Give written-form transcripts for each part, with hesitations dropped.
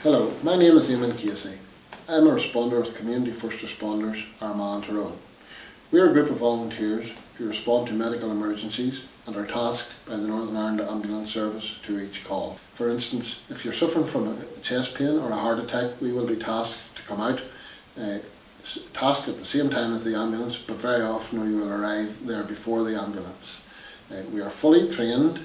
Hello, my name is Eamon Casey. I'm a responder with Community First Responders Armagh Tyrone. We are a group of volunteers who respond to medical emergencies and are tasked by the Northern Ireland Ambulance Service to each call. For instance, if you're suffering from a chest pain or a heart attack, we will be tasked to come out, tasked at the same time as the ambulance, but very often we will arrive there before the ambulance. We are fully trained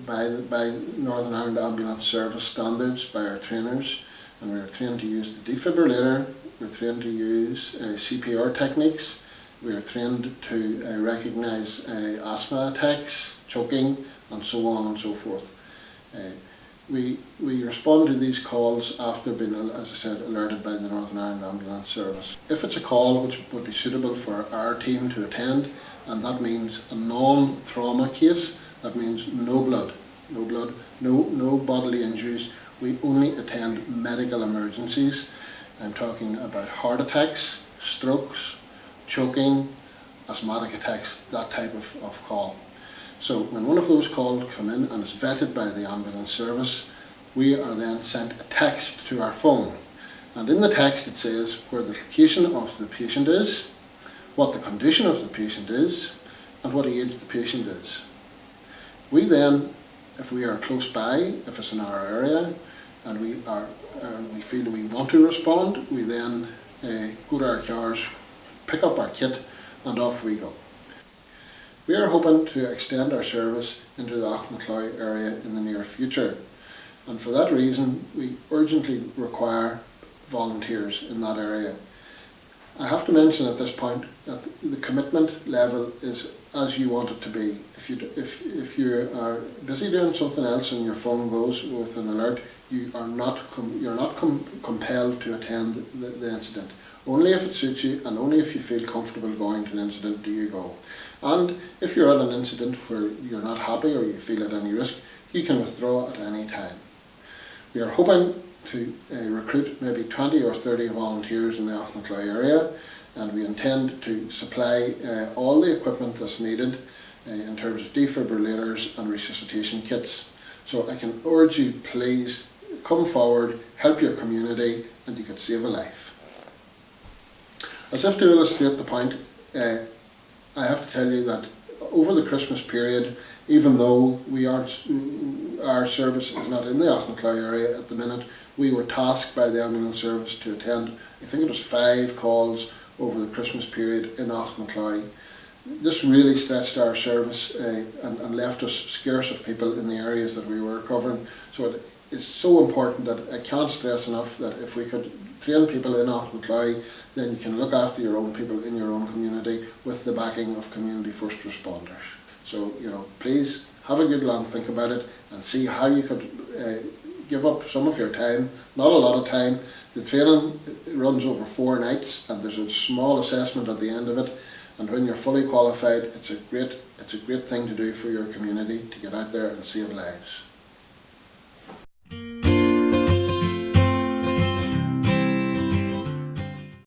by Northern Ireland Ambulance Service standards, by our trainers, and we are trained to use the defibrillator, we are trained to use CPR techniques, we are trained to recognise asthma attacks, choking, and so on and so forth. We respond to these calls after being, as I said, alerted by the Northern Ireland Ambulance Service. If it's a call which would be suitable for our team to attend, and that means a non-trauma case, that means no blood, no bodily injuries. We only attend medical emergencies. I'm talking about heart attacks, strokes, choking, asthmatic attacks, that type of call. So when one of those calls come in and is vetted by the ambulance service, we are then sent a text to our phone. And in the text it says where the location of the patient is, what the condition of the patient is, and what age the patient is. We then, if we are close by, if it's in our area, and we feel we want to respond, we then go to our cars, pick up our kit, and off we go. We are hoping to extend our service into the Aughnacloy area in the near future, and for that reason we urgently require volunteers in that area. I have to mention at this point that the commitment level is as you want it to be. If you are busy doing something else and your phone goes with an alert, you're not compelled to attend the incident. Only if it suits you and only if you feel comfortable going to the incident do you go. And if you're at an incident where you're not happy or you feel at any risk, you can withdraw at any time. We are hoping to recruit maybe 20 or 30 volunteers in the Aughnacloy area, and we intend to supply all the equipment that's needed in terms of defibrillators and resuscitation kits. So I can urge you, please come forward, help your community, and you could save a life. As if to illustrate the point, I have to tell you that over the Christmas period, even though our service is not in the Aughnacloy area at the minute, we were tasked by the ambulance service to attend, I think it was 5 calls over the Christmas period in Aughnacloy. This really stretched our service and left us scarce of people in the areas that we were covering. So it is so important that I can't stress enough that if we could train people in Aughnacloy, then you can look after your own people in your own community with the backing of Community First Responders. So, please have a good long think about it and see how you could give up some of your time, not a lot of time. The training runs over 4 nights and there's a small assessment at the end of it, and when you're fully qualified, it's a great thing to do for your community, to get out there and save lives.